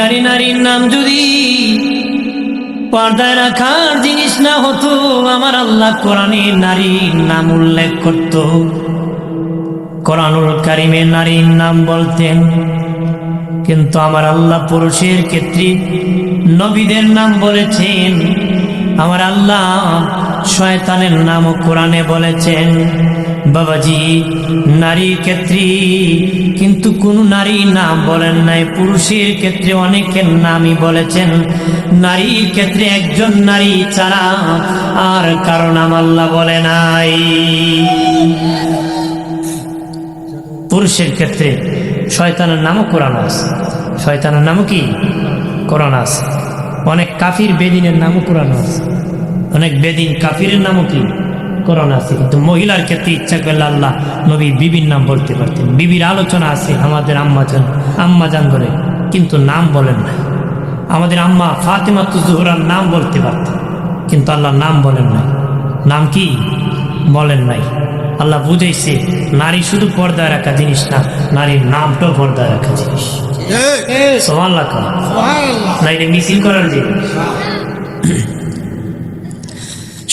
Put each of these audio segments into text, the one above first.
নারীর নাম যদি পর্দায় রাখার জিনিস না হতো, আমার আল্লাহ কোরআনে নারীর নাম উল্লেখ করত। কোরআনুল কারিমে নারীর নাম বলতেন, কিন্তু আমার আল্লাহ পুরুষের ক্ষেত্রে নবীদের নাম বলেছেন। আমার আল্লাহ শয়তানের নামও কোরআনে বলেছেন। বাবাজি, নারীর ক্ষেত্রে কিন্তু কোন নারীর নাম বলেন নাই। পুরুষের ক্ষেত্রে অনেকের নামই বলেছেন, নারীর ক্ষেত্রে একজন নারী ছাড়া আর কারো নাম আল্লাহ বলে নাই। পুরুষের ক্ষেত্রে শয়তানের নামও কোরআন আছে। শয়তানের নামও কি কোরআন আছে। অনেক কাফির বেদিনের নামও কোরআন আছে। অনেক বেদিন কাফিরের নামও কি কোরআন আছে। কিন্তু মহিলার ক্ষেত্রে ইচ্ছা করলে আল্লাহ নবী বিবির নাম বলতে পারতেন। বিবির আলোচনা আছে আমাদের আম্মাজান বলে, কিন্তু নাম বলেন না। আমাদের আম্মা ফাতেমাতু জোহরার নাম বলতে পারতেন, কিন্তু আল্লাহ নাম বলেন নাই। নাম কি বলেন নাই। আল্লাহ বুঝাইছে নারী শুধু পর্দায় রাখা জিনিস না, নারীর নামটাও পর্দায় রাখা জিনিস। সুবহানাল্লাহ না, এটা মিছিল করার জিনিস।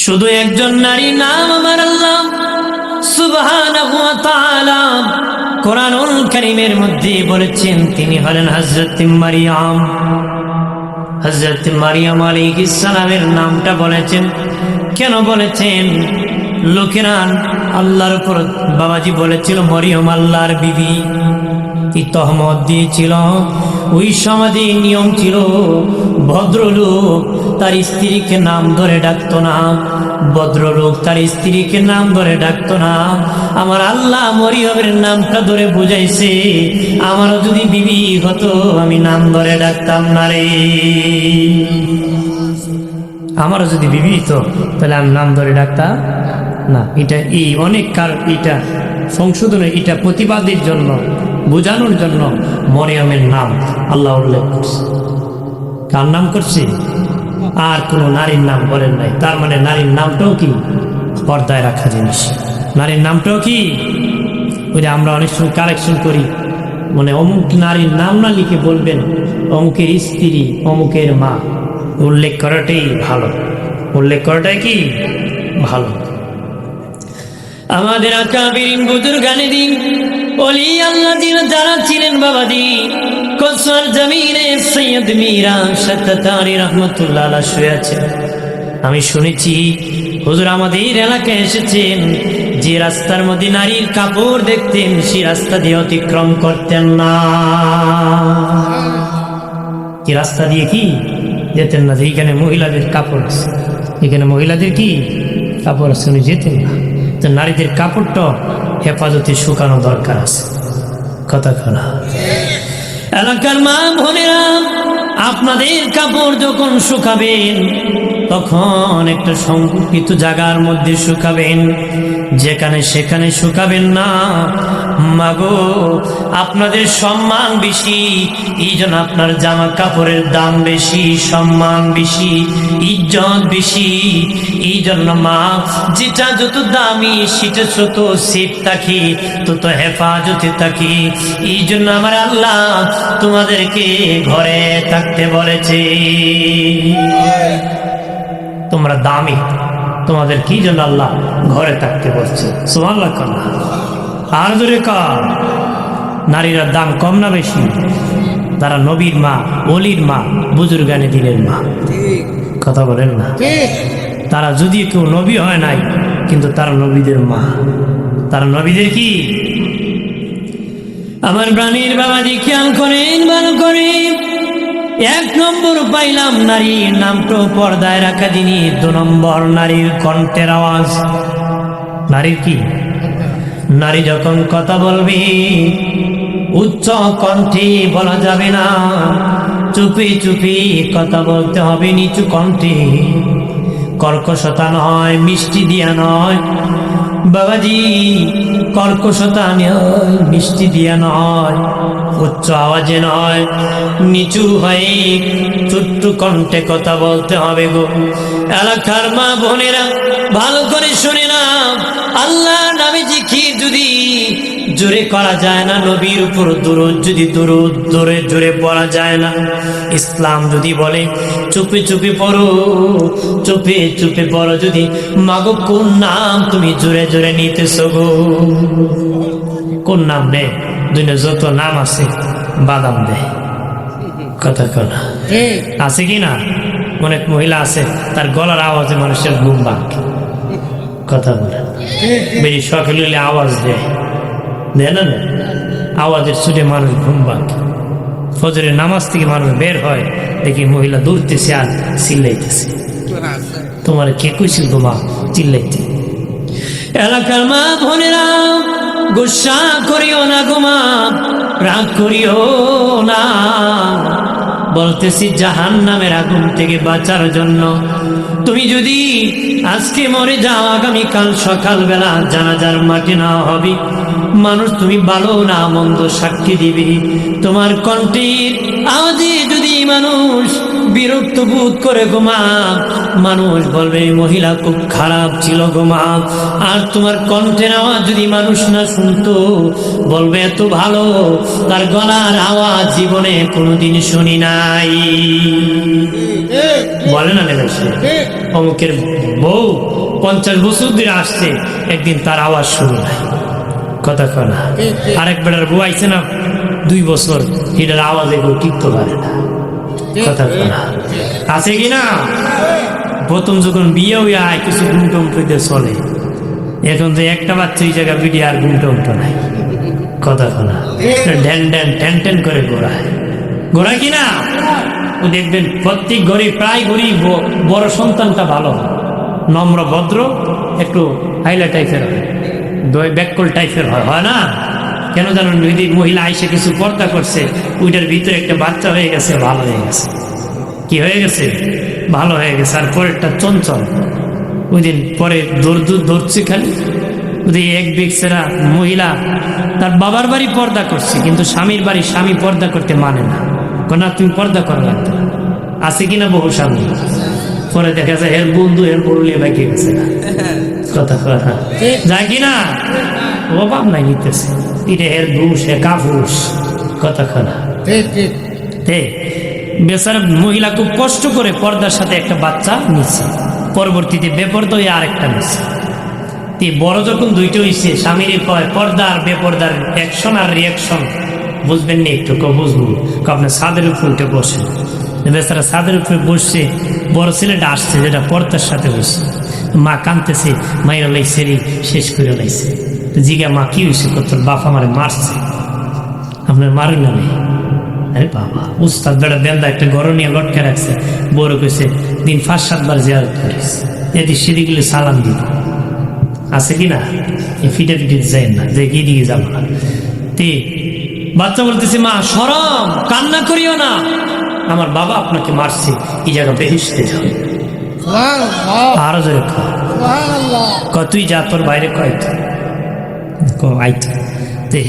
শুধু একজন নারী নাম আমার আল্লাহ সুবহানাহু ওয়া তাআলা কোরআনুল কারীমের মধ্যে বলেছেন, তিনি হলেন হযরত মারিয়াম। হযরত মারিয়াম আলাইহিস সালামের নামটা বলেছেন। কেন বলেছেন? লোকেরা আল্লাহর উপর বাবাজি বলেছিল মরিয়ম আল্লাহর বিবি, কি তহমত দিয়েছিল। ওই সমাজে নিয়ম ছিল, ভদ্রলোক তার স্ত্রীকে নাম ধরে ডাকতো না। ভদ্রলোক তার স্ত্রীকে নাম ধরে ডাকতো না। আমার আল্লাহ মরিয়মের নামটা ধরে বুঝাইছে, আমারও যদি বিবি হতো আমি নাম ধরে ডাকতাম না রে। আমারও যদি বিবি হতো তাহলে আমি নাম ধরে ডাকতাম না। এটা এই অনেক এটা সংশোধনের, এটা প্রতিবাদের জন্য, বোঝানোর জন্য মরিয়মের নাম আল্লাহ উল্লেখ করছে। কার নাম করছে? আর কোন নারীর নাম বলেন নাই। তার মানে নারীর নামটাও কি পর্দায় রাখা জিনিস। নারীর নামটাও কি, ওই যে আমরা অনেক সময় কারেকশন করি, মানে অমুক নারীর নাম না লিখে বলবেন অমুকের স্ত্রী, অমুকের মা। উল্লেখ করাটাই ভালো, উল্লেখ করাটাই কি ভালো। আমাদের আকাবিরিন বুজুর্গানে দিন ওলি আল্লাহ যারা ছিলেন বাবাজি, কসর জমিনে সৈয়দ মীরা শাত্তারি রাহমাতুল্লাহ আলাইহি শুয়ে আছেন। আমি শুনেছি হুজুর আমাদের এলাকায় এসেছেন, যে রাস্তার মধ্যে নারীর কাপড় দেখতেন সেই রাস্তা দিয়ে অতিক্রম করতেন না। কি রাস্তা দিয়ে কি যেতেন না? যেখানে মহিলাদের কাপড় আছে, এখানে মহিলাদের কি কাপড় আছে, উনি যেতেন না। তো নারীদের কাপড়টা হেফাজতে শুকানো দরকার আছে। কথা খোলা। এলাকার মা বোনেরা, আপনাদের কাপড় যখন শুকাবেন তখন একটা সংকুচিত জায়গার মধ্যে শুকাবেন, যেখানে সেখানে শুকাবেন না। মাগো, আপনাদের সম্মান বেশি, এই জন্য আপনার জামা কাপড়ের দাম বেশি, সম্মান বেশি, ইজ্জত বেশি। এই জন্য মা, যেটা যত দামি সেটা যত সেফ থাকি, তত হেফাজতে থাকি। এই জন্য আমার আল্লাহ তোমাদেরকে ঘরে থাকতে বলেছে। তোমরা দামি, তোমাদের কি জন্য আল্লাহ ঘরে থাকতে বলছে। সুবহানাল্লাহ। আর জোরে কার? নারীরা দাম কম না বেশি? তারা নবীর মা, ওলির মা, বুজুর্গানে দিনের মা। কথা বলেন না? তারা যদিও কেউ নবী হয় নাই, কিন্তু তারা নবীদের মা। তারা নবীদের কি? আমার প্রাণীর বাবাজি খেয়াল করেন, ভালো করে। এক নম্বর পাইলাম নারীর নামটা পর্দায় রাখা জিনিস। 2 নম্বর নারীর কণ্ঠের আওয়াজ। নারীর কি? নারী যখন কথা বলবে উচ্চ কণ্ঠে বলা যাবে না, চুপি চুপি কথা বলতে হবে, নিচু কণ্ঠে। কর্কশতা নয়, মিষ্টি দিয়া নয় বাবাজি, কর্কশতা নয়, মিষ্টি দিয়া নয়, উচ্চ আওয়াজে নয়, নিচু হয়ে ছোট্ট কণ্ঠে কথা বলতে হবে গো। এলাকার মা বোনেরা ভালো করে শুনে না, আল্লাহ নামে জিকির যদি জোরে করা যায় না, নবীর উপর দরুদ যদি দরুদ জোরে জোরে পড়া যায় না। ইসলাম যদি বলে চুপে চুপে পড়ো, চুপে চুপে পড়ো, যদি মাগো কোন নাম তুমি জোরে জোরে নিতেছো গো, কোন নাম রে? দুনিয়া যত নাম আছে বাদাম দে, কথা কনা আছে কি না? অনেক মহিলা আছে তার গলার আওয়াজে মানুষের ঘুম ভাঙে, কথা বলে বেশি সকালে হলে আওয়াজ দেয়, দেয় না? আওয়াজের ছুটে মানুষ ঘুম ভাঙে। ফজরের নামাজ থেকে মানুষ বের হয়, দেখি মহিলা দৌড়তেছে আর চিল্লাইতেছে। তোমার কে কইছিল তোমা চিল্লাইতে? এলাকার মা বোনেরা, গুসা করিও না গো মা, রাগ করিও না। বলতেছি জাহান্নামের আগুন থেকে বাঁচার জন্য তুমি যদি আজকে মরে যাও, আগামীকাল সকালবেলা জানাজার মাঠে না হবে, মানুষ তুমি ভালো না মন্দ সাক্ষী দিবি। তোমার কণ্ঠের আওয়াজে যদি মানুষ বিরক্ত বোধ করে গো মা, মানুষ বলবে এই মহিলা খুব খারাপ ছিল গো মা। আর তোমার কণ্ঠের আওয়াজ যদি মানুষ না শুনতো, বলবে এত ভালো, তার গলার আওয়াজ জীবনে কোনোদিন শুনি নাই। বলে না নেবে সে অমুকের বউ 50 বছর ধরে আসছে, একদিন তার আওয়াজ শুরু নাই, কথা কনা। আরেক বেটার বউ আইছে না 2 বছর, এটার আওয়াজ এগুলো টিকতে পারে না, কথা কনা আছে কিনা? প্রথম যখন বিয়ে হইয়া কিছু ঘুমটুম পেতে চলে, এখন তো একটা বাচ্চা এই জায়গা বিড়ি আর ঘুমটুম নাই, কথা কনা। ঢ্যান ঢ্যান ঠ্যান ঠ্যান করে ঘোরায় কিনা? ও দেখবেন প্রত্যেক ঘরে প্রায় ঘরেই বড় সন্তানটা ভালো, নম্র ভদ্র, একটু হাইলা টাইপের হয়, ব্যাককল টাইপের হয় না? কেন জানেন? যদি মহিলা আইসে কিছু পর্দা করছে, ওইটার ভিতরে একটা বাচ্চা হয়ে গেছে, ভালো হয়ে গেছে। কি হয়ে গেছে? ভালো হয়ে গেছে। আর পরেরটা চঞ্চল, ওই দিন পরে ধরছে খালি। ওই এক ব্যক্তিরা মহিলা তার বাবার বাড়ি পর্দা করছে, কিন্তু স্বামীর বাড়ি স্বামী পর্দা করতে মানে না, না তুমি পর্দা করা লাগতো। আছে কিনা বহু স্বামী? পরে দেখা যায় এর বন্ধু এর পড়লিয়ে বাইকে গেছে না, কথা কথা যায় কিনা? ও বাপ নাই নিতেছে, এটা এর ঘুষ, এ কাফুস, কথা খানা। বেচারা মহিলা খুব কষ্ট করে পর্দার সাথে একটা বাচ্চা নিচ্ছে, পরবর্তীতে বেপর্দা হয়ে আরেকটা নিচ্ছে। বড় যখন দুইটা হয়েছে, স্বামীর কয় পর্দা আর বেপর্দার অ্যাকশন আর রিয়াকশন বুঝবেন না, একটু বুঝবো। আপনার ছাদের উপর উঠে বসে, বেচারা ছাদের উপরে বসছে, বড় ছেলেটা আসছে যেটা পর্দার সাথে বসছে, মা কাঁদতেছে, মাইরা লাইছে রে, শেষ করে লাইছে। জিগা মা কি হয়েছে? তোর বাপ আমারে মারছে। আপনার মারেন না? আরে বাবা, উস্তাদ বেড়া বেন্দা একটা গরম নিয়ে লটকে রাখছে, বড় কইছে দিন 5-7 বার জিয়ারত করিস, এদিক সেদিকগুলো সালাম দিব। আছে কিনা? ফিটে ফিটে যায় না, যে কি দিকে যাবো না। বাচ্চা বলতেছে মা শরম, কান্না করিও না, আমার বাবা আপনাকে মারছে, এই জায়গা বেহেশতে যাও। আরো জোরে তুই যা, তোর বাইরে কয়তো আইতো,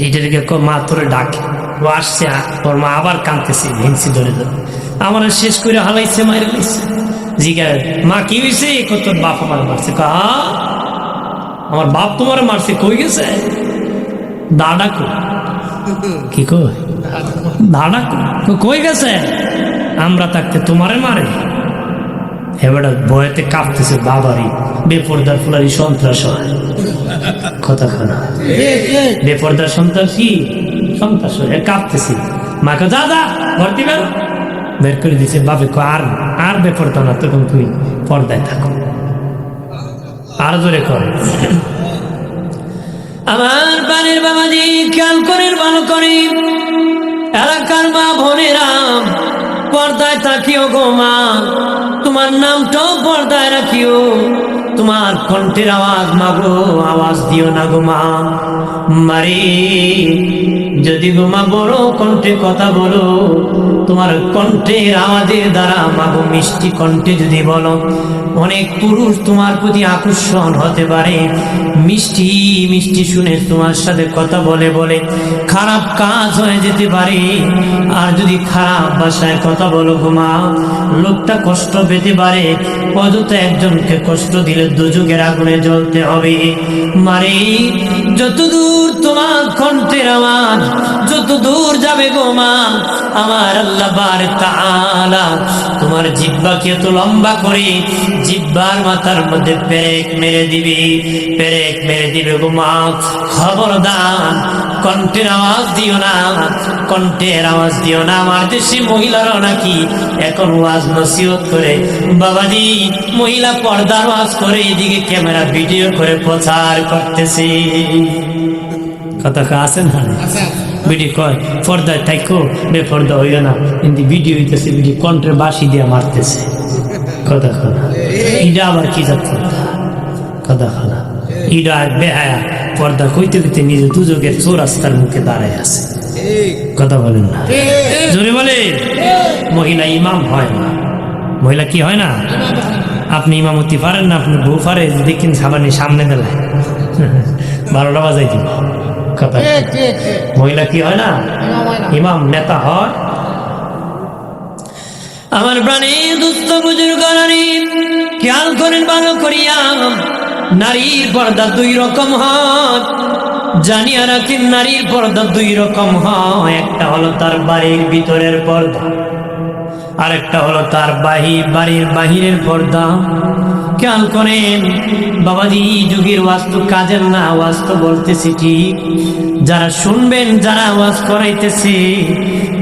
এইটাকে মা তোরে ডাকে। ও আসছে, ওর মা আবার কাঁদতেছে, ভেঙছি ধরে ধরে, আমার শেষ করে হালাইছে, মাইরে লাইছে। জিজ্ঞা মা কি হয়েছে? তোর বাপ আমার মারছে। আমার বাপ তোমার মারছে? কই গেছে? দাদা কি কই? দাদা কই গেছে? আমরা থাকতে তোমারে মারে? এবারে ভয়েতে কাঁপতেছে, বাবারই বেপর্দার ফুলারি সন্ত্রাস হয়, কথা খানা। বেপর্দার সন্ত্রাসী সন্ত্রাস হয়, কাঁপতেছি। মাকে দাদা ভর্তি বের করে দিছে। বাপে আর বেপর্দা না, তখন তুই পর্দায় থাকো। আর জোরে কর। আমার বানের বাবাজি খেয়াল করেন, ভালো করে। এলাকার মা বোনেরা, পর্দায় থাকিও গো মা, তোমার নামটাও পর্দায় রাখিও। তোমার কণ্ঠের আওয়াজ মাগো, আওয়াজ দিও না গো মা। মারে যদি গো মা বড় কণ্ঠে কথা বলো, তোমার কণ্ঠের আওয়াজের দ্বারা মাগো মিষ্টি কণ্ঠে যদি বলো, অনেক পুরুষ তোমার প্রতি আকর্ষণ হতে পারে। মিষ্টি মিষ্টি শুনে তোমার সাথে কথা বলে বলে খারাপ কাজ হয়ে যেতে পারে। আর যদি খারাপ ভাষায় কথা বলো গো মা, লোকটা কষ্ট পেতে পারে। অযথা একজনকে কষ্ট দিলে দুজকের আগুনে জ্বলতে হবে। মারে যতদূর তোমার কণ্ঠের আওয়াজ যত দূর যাবে গো মা, আমার আল্লাহ বার তাআলা তোমার জিহ্বাকে এত লম্বা করে জিহ্বার মাথার মধ্যে পেরেক মেরে দিবে, পেরেক মেরে দিবে গো মা। খবরদার কণ্ঠের আওয়াজ দিও না, কণ্ঠের আওয়াজ দিও না। আমার দেশে মহিলারা নাকি এখন ওয়াজ নসিহত করে, বাবাজি মহিলা পর্দার ওয়াজ করে এদিকে ক্যামেরা ভিডিও করে প্রচার করতেছে। কথা আছে না? ভিডিও কয় পর্দায় থাইকো বেপর্দা হইও না, কিন্তু ভিডিও হইতেছে, ভিডিও কণ্ঠের বাঁশি দিয়ে মারতেছে। কথা খানা ইডা আবার কি যাচ্ছে? কথা খানা ইডা বেহায়া পর্দা কইতে কইতে নিজে দুজকের চৌরাস্তার মুখে দাঁড়ায় আছে। কথা বলেন না, জোরে বলে। মহিলা ইমাম হয় না, মহিলা কি হয় না? আপনি ইমামতি পারেন না, আপনি বউ পারে, দেখেন সাবানি সামনে বেলায় 12টা বাজাই দিব। কথা মহিলা কি হয় না? ইমাম নেতা হয়। আমার প্রাণে দুস্থ বুজুর্গ নারী খেয়াল করেন ভালো করিয়া, নারীর পর্দা দুই রকম হয়, জানিয়া রাখেন নারীর পর্দা দুই রকম হয়। একটা হলো তার বাড়ির ভিতরের পর্দা, আর একটা হলো তার বাড়ির বাহিরের পর্দা। খেয়াল করেন বাবাজি, যুগের ওয়াস্তু কাজের না, ওয়াস্তু বলতেছি ঠিক। যারা শুনবেন, যারা ওয়াজ করাইতেছে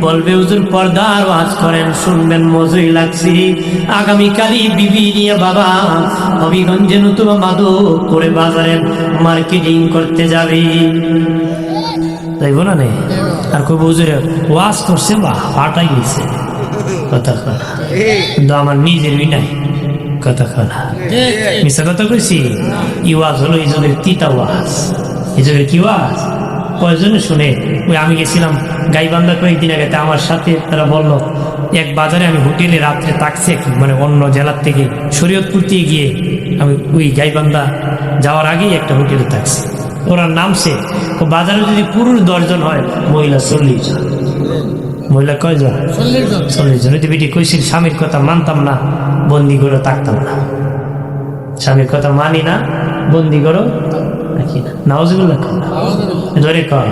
বলবে হুজুর পর্দার ওয়াজ করেন, শুনবেন মজুই লাগছে। আগামীকালই বিবি নিয়ে বাবা হবিগঞ্জে নতুবা মাদক করে বাজারে মার্কেটিং করতে যাবে, তাইব না? নেই আর কই হুজুর ওয়াজ করছে, বা ফাটাই গেছে। কথা খানা কিন্তু আমার নিজের নাই। কথা খানা মিশা কথা কইছি। ই ওয়াজ হলো এই যুগের তিতা ওয়াজ। এই যুগের কি ওয়াজ? কয়জনে শুনে? ওই আমি গেছিলাম গাইবান্ধা কয়েকদিন আগে, আমার সাথে তারা বলল এক বাজারে আমি হোটেলে রাত্রে থাকছি, মানে অন্য জেলার থেকে শরীয়তপুর দিয়ে গিয়ে আমি ওই গাইবান্ধা যাওয়ার আগেই একটা হোটেলে থাকছি। ওরা নামছে, ও বাজারে যদি পুরুষ 10 জন হয়, মহিলা 40 জন। মহিলা কয়জন? 40 জন। ওই বেটি কইছিল স্বামীর কথা মানতাম না, বন্দি করে থাকতাম না। স্বামীর কথা মানি না, বন্দি করো রাখি না। নাউজুবিল্লাহ ধরে কর।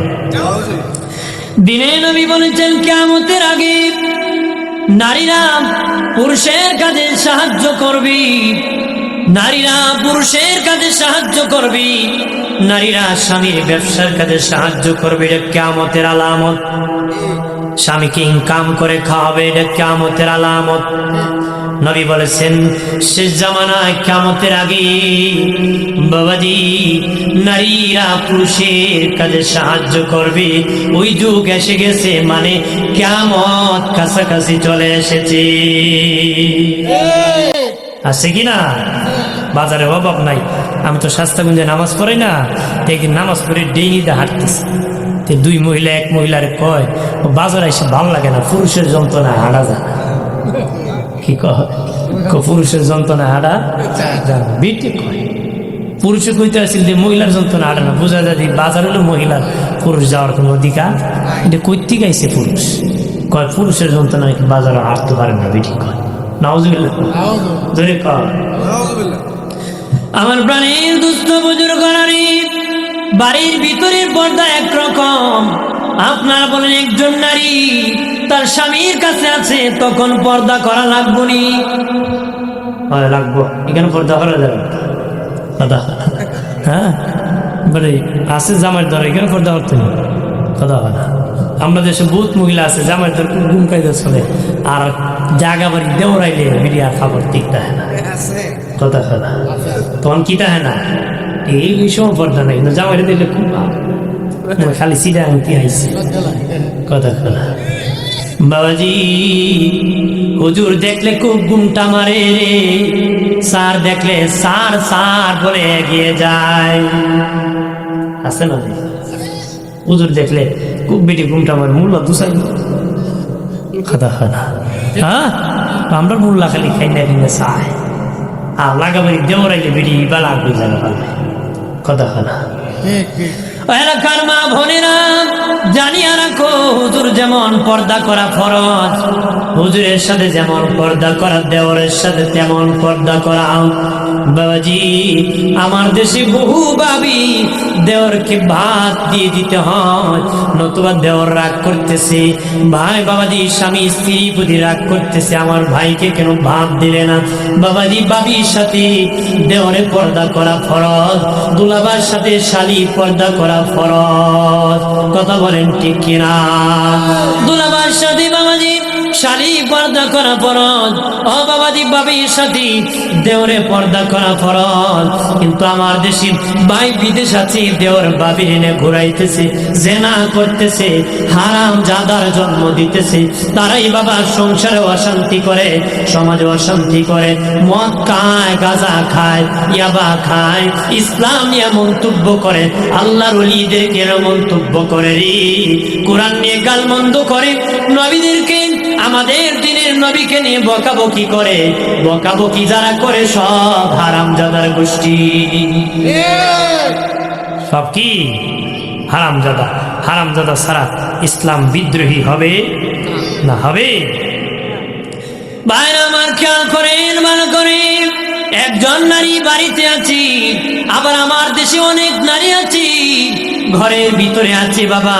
দিনে নবী বলেছেন কিয়ামতের আগে নারীরা পুরুষের কাজে সাহায্য করবি, নারীরা পুরুষের কাজে সাহায্য করবি, নারীরা স্বামীর ব্যবসার কাজে সাহায্য করবে। এটা কিয়ামতের আলামত। স্বামীকে ইনকাম করে খাওয়াবে, এটা কিয়ামতের আলামত। নবী বলেছেন শেষ জামানায় কিয়ামতের আগে বাবাজি নারীরা পুরুষের কাজে সাহায্য করবে। ওই যুগ এসে গেছে, মানে কিয়ামত কাছাকাছি চলে এসেছে। আছে কিনা? বাজারে অভাব নাই। আমি তো শাস্তাগঞ্জে নামাজ পড়ি না, একদিন নামাজ পড়ে ডেইলিতে হাঁটতেছি। দুই মহিলা এক মহিলার কয় ও বাজারে এসে ভালো লাগে না, পুরুষের যন্ত্রণা হাঁটা যায় না। কি কয়? পুরুষের যন্ত্রণা হাঁটা যায় না। বিটি কয় পুরুষে কইতে আসছিল যে মহিলার যন্ত্রণা হাঁটে না, বোঝা যায় বাজার হলো মহিলার, পুরুষ যাওয়ার কোনো অধিকার। এটা কইতে গাইছে পুরুষ কয় পুরুষের যন্ত্রণা নাকি বাজারে হাঁটতে পারে না। বিটি কয় নাউজুবিল্লাহ ধরে কয়। আমার প্রাণের দুস্থ বুজুর্গ নারী, বাড়ির ভিতরের পর্দা একরকম। আপনারা বলেন একজন নারী তার স্বামীর কাছে আছে, তখন পর্দা করা লাগবো নি? লাগবো। এখানে পর্দা করা যাবে? হ্যাঁ বলে আছে জামাইয়ের দর, এখানে পর্দা করতে নেই। কথা হয় না। আমরা দেশে বহুত মহিলা আছে জামাইয়ের দর গুম কায়দা চলে, আর জাগা বাড়ি দেওয়াইলে বিরিয়া খাবার ঠিকটা হয় না। কথা হয় না। তখন কিটা হয় না, এই বিষয় পর্দা নাই, কিন্তু জামাইরে দিলে খুব খালি সিডা আনতে আইসি। কথা হয় না। বাবাজি হুজুর দেখলে খুব গুমটা মারে রে, স্যার দেখলে স্যার স্যার বলে এগিয়ে যায়। আছে না? হুজুর দেখলে খুব বেটি গুমটা মারে, মুল্লা দুসাই। কথা হয় না। হ্যাঁ আমরা মুল্লা খালি খাই না, কিন্তু চায় আর লাগাবাড়ি দেওয়াইলে বেটি বা লাগবে জানা পারবে। কথা হয় না। এলাকার মা বোনেরা জানিয়া রাখো, হুজুর যেমন পর্দা করা ফরজ, হুজুরের সাথে যেমন পর্দা করা, দেওয়ারের সাথে তেমন পর্দা করা। বাবাজি আমার দেশে বহু ভাবি দেওরকে ভাত দিয়ে দিতে হয়, নতুবা দেওর রাগ করতেছে। ভাই বাবাজি স্বামী স্ত্রী প্রতি রাগ করতেছে, আমার ভাইকে কেন ভাত দিলে না। বাবাজি বাবির সাথে দেওরে পর্দা করা ফরজ, দুলাবার সাথে শালি পর্দা করা ফরজ। কথা বলেন ঠিক কিনা? দুলাবার সাথে বাবাজি শালি পর্দা করা ফরজ, ও বাবাজি বাবির সাথে দেওরে পর্দা করা ফরজ। কিন্তু আমার দেশে ভাই বিদেশ আছে, দেওর বাবির এনে ঘুরাইতেছে, জেনা করতেছে, হারাম জাদার জন্ম দিতেছে। তারাই বাবা সংসারে অশান্তি করে, সমাজে অশান্তি করে, মদ খায়, গাঁজা খায়, ইয়াবা খায়, ইসলাম নিয়ে মন্তব্য করে, আল্লাহর ওলিদেরকে মন্তব্য করে রে, কোরআন নিয়ে গালমন্দ করে, নবীদেরকে আমাদের দিনের নবীকে নিয়ে বকাবকি করে। বকাবকি যারা করে সব হারামজাদার গোষ্ঠী। সব কি হারামজাদা। হারামজাদা ছাড়া ইসলাম বিদ্রোহী হবে না? হবে? ভাইরা আমার খেয়াল করেন, ভালো করে। একজন নারী বাড়িতে আছি, আবার আমার দেশে অনেক নারী আছে ঘরের ভিতরে আছে বাবা,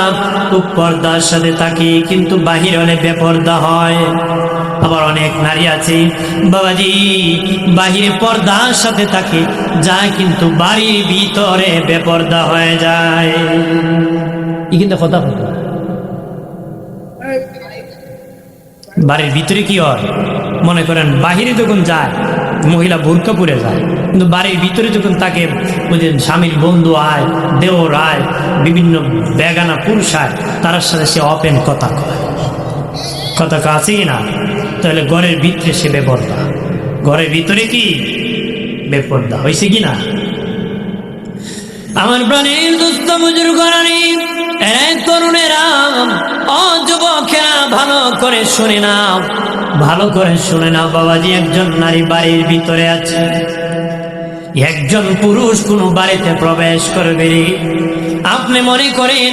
খুব পর্দার সাথে থাকে, কিন্তু বাহির হলে বেপর্দা হয়। আবার অনেক নারী আছে বাবাজি বাহিরে পর্দার সাথে থাকে, যায় কিন্তু বাড়ির ভিতরে বেপর্দা হয়ে যায়। কিন্তু কথা বলতো, বাড়ির ভিতরে কি হয়? মনে করেন বাহিরে যখন যায় মহিলা বোরকা পরে যায়, কিন্তু বাড়ির ভিতরে যখন তাকে স্বামীর বন্ধু আয়, দেওর আয়, বিভিন্ন বেগানা পুরুষ আয়, তার সাথে সে ওপেন কথা কয়। কথা আছে কি না? তাহলে ঘরের ভিতরে সে বেপর্দা, ঘরের ভিতরে কি বেপর্দা হয়েছে কি না? আমার প্রাণের দুস্থ বুজুর্গরানি, তরুণেরা, ও যুবকেরা, ভালো করে শুনে নাও, ভালো করে শুনে নাও বাবাজি। একজন নারী বাড়ির ভিতরে আছে, একজন পুরুষ কোন বাড়িতে প্রবেশ করবে, আপনি মনে করেন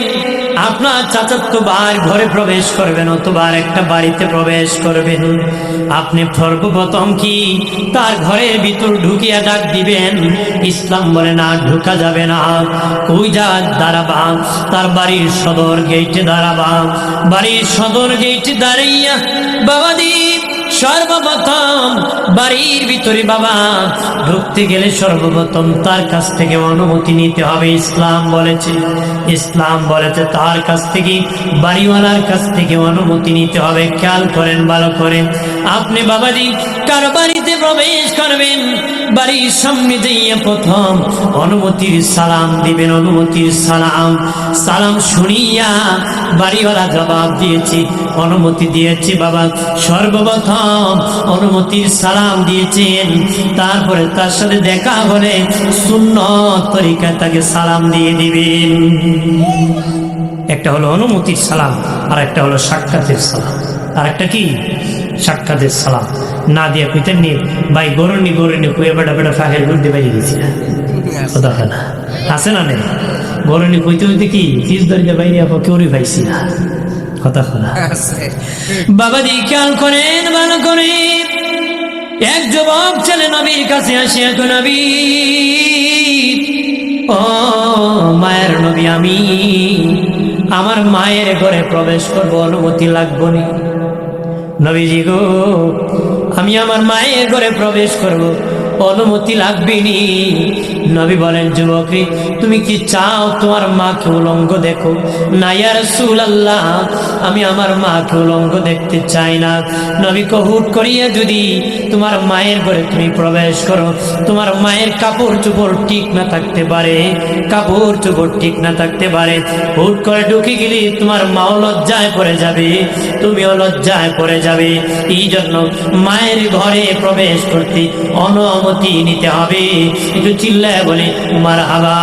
আপনার চাচাতো ভাই ঘরে প্রবেশ করবেন অথবা একটা বাড়িতে প্রবেশ করবেন, আপনি সর্বপ্রথম কি তার ঘরের ভিতর ঢুকিয়া ডাক দিবেন? ইসলাম বলে না, ঢুকা যাবে না। কই যা দাঁড়াবা? তার বাড়ির সদর গেটে দাঁড়াবা। বাড়ির সদর গেটে দাঁড়াইয়া বাবাদি সর্বপ্রথম বাড়ির ভিতরে বাবা ঢুকতে গেলে সর্বপ্রথম তার কাছ থেকে অনুমতি নিতে হবে। ইসলাম বলেছে, ইসলাম বলেছে তার কাছ থেকে, বাড়িওয়ালার কাছ থেকে অনুমতি নিতে হবে। খেয়াল করেন ভালো করে, আপনি বাবাজি কারো বাড়িতে প্রবেশ করবেন, বাড়ির সামনে যাইয়া প্রথম অনুমতির সালাম দিবেন। অনুমতির সালাম, সালাম শুনিয়া বাড়িওয়ালা জবাব দিয়েছি, অনুমতি দিয়েছি বাবা। সর্বপ্রথম অনুমতির সালাম দিয়েছেন, তারপরে তার সাথে দেখা হলে সুন্নত তরিকায় তাকে সালাম দিয়ে দিবেন। একটা হলো অনুমতির সালাম, আর একটা হলো সাক্ষাতের সালাম। আর একটা কি? সাক্ষাতের সালাম না দিয়ে কইতেন নি ভাই গরুনি গরুনি কুয়ে বেটা বেটা ফাঁকের ঘুরতে বেরিয়ে গেছি না, কথা না আছে না নেই? গরুনি কইতে হইতে কি ফিস দরজা বাইরে কেউরই পাইছি না, কথা না। বাবাজি খেয়াল করেন ভালো করে, এক যুবক ছেলে নবীর কাছে আসিয়া তো নবী, ও মায়ের নবী, আমি আমার মায়ের ঘরে প্রবেশ করবো, অনুমতি লাগবে না? নবীজি গো, আমি আমার মায়ের ঘরে প্রবেশ করব, অনুমতি লাগবে নি? নবী বলেন, যুবকী তুমি কি চাও তোমার মাকে উলঙ্গ দেখো? না ইয়া রাসূলুল্লাহ, আমি আমার মাকে উলঙ্গ দেখতে চাই না। নবী হুট করিয়া যদি তোমার মায়ের ঘরে তুমি প্রবেশ করো, তোমার মায়ের কাপড় চোপড় ঠিক না থাকতে পারে, কাপড় চোপড় ঠিক না থাকতে পারে, হুট করে ঢুকে গেলে তোমার মাও লজ্জায় পড়ে যাবে, তুমিও লজ্জায় পড়ে যাবে। এই জন্য মায়ের ঘরে প্রবেশ করতে অনুমতি নিতে হবে। একটু চিল্লায় বলে মারহাবা।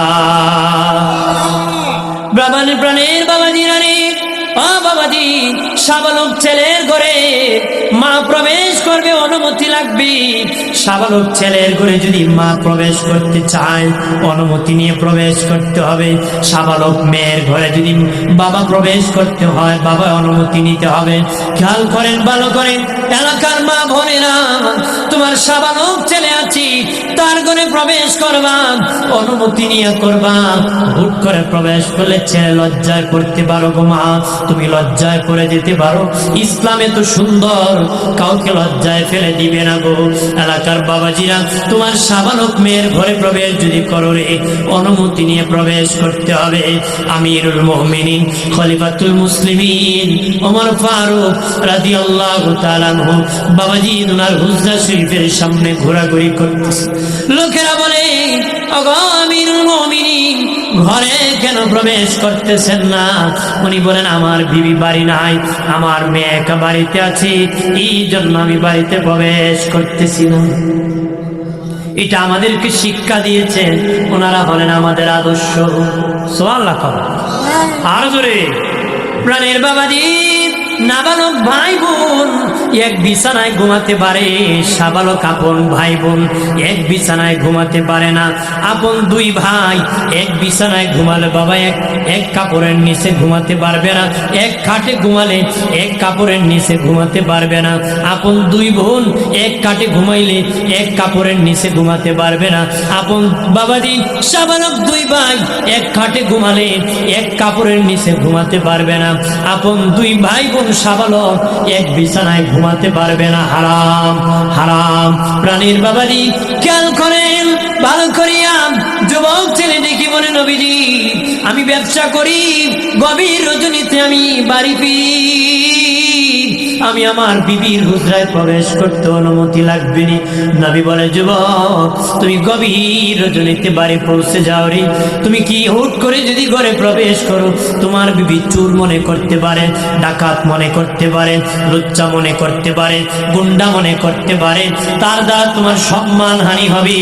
ব্রাহ্মণের প্রাণের বাবাজি রানী, ও বাবাজি, সাবালক ছেলের ঘরে মা প্রবেশ করবে, অনুমতি লাগবে। সাবালক ছেলের ঘরে যদি মা প্রবেশ করতে চায়, অনুমতি নিয়ে প্রবেশ করতে হবে। সাবালক মেয়ের ঘরে যদি বাবা প্রবেশ করতে হয়, বাবা অনুমতি নিতে হবে। খেয়াল করেন ভালো করেন, এলাকার মা বোনেরা, তোমার সাবালক ছেলে আছি, তার ঘরে প্রবেশ করবা, অনুমতি নিয়ে করবা। হুট করে প্রবেশ করলে ছেলে লজ্জায় পড়তে পারো গো মা, তুমি লজ্জায় পড়ে যেতে পারো। ইসলামে তো সুন্দর, কাউকে লজ্জায় ফেলে দিবে না গো। এলাকার বাবাজিরা, তোমার সাবালক মেয়ের ঘরে প্রবেশ যদি করো রে, অনুমতি নিয়ে প্রবেশ করতে হবে। আমিরুল মুমিনিন খলিফাতুল মুসলিমিন ওমর ফারুক রাদিয়াল্লাহু তাআলা আনহু বাবাজি ওনার হুজরা শরীফের সামনে ঘোরাঘুরি করতেছে। লোকেরা বলে, ওগো আমিরুল মুমিনিন, ঘরে কেন প্রবেশ করতেছেন না? উনি বলেন, আমার বিবি বাড়ি নাই, আমার মেয়ে একা বাড়িতে আছে, এই জন্য আমি বাড়িতে প্রবেশ করতেছি না। এটা আমাদেরকে শিক্ষা দিয়েছেন, ওনারা হলেন আমাদের আদর্শ। সুবহানাল্লাহ। আর জোরে, প্রাণের বাবাজি, নাবালক ভাই বোন এক বিছানায় ঘুমাতে পারে, সাবালক আপন ভাই বোন এক বিছানায় ঘুমাতে পারে না। আপন দুই ভাই এক বিছানায় ঘুমালে বাবা এক কাপড়ের নিচে ঘুমাতে পারবে না, এক খাটে ঘুমালে এক কাপড়ের নিচে ঘুমাতে পারবে না। আপন দুই বোন এক খাটে ঘুমাইলে এক কাপড়ের নিচে ঘুমাতে পারবে না। আপন বাবাজি সাবালক দুই ভাই এক খাটে ঘুমালে এক কাপড়ের নিচে ঘুমাতে পারবে না। আপন দুই ভাই বোন সাবালক এক বিছানায় ঘুমাতে পারবে না। হারাম, হারাম। প্রাণীর বাবাজি খেয়াল করেন ভালো করিয়া। যুবক ছেলে দেখি বলে, নবীজি আমি ব্যবসা করি, গভীর রজনীতে আমি বাড়ি আমি আমার বিবির হুজরায় প্রবেশ করতে অনুমতি লাগবে না। নবী বলে, যুবক তুমি গভীর রজনীতে বাড়ি পৌঁছে যাও রে, তুমি কি হুট করে যদি ঘরে প্রবেশ করো, তোমার বিবি চোর মনে করতে পারে, ডাকাত মনে করতে পারে, লুচ্চা মনে করতে পারে, গুন্ডা মনে করতে পারে, তার দ্বারা তোমার সম্মান হানি হবে,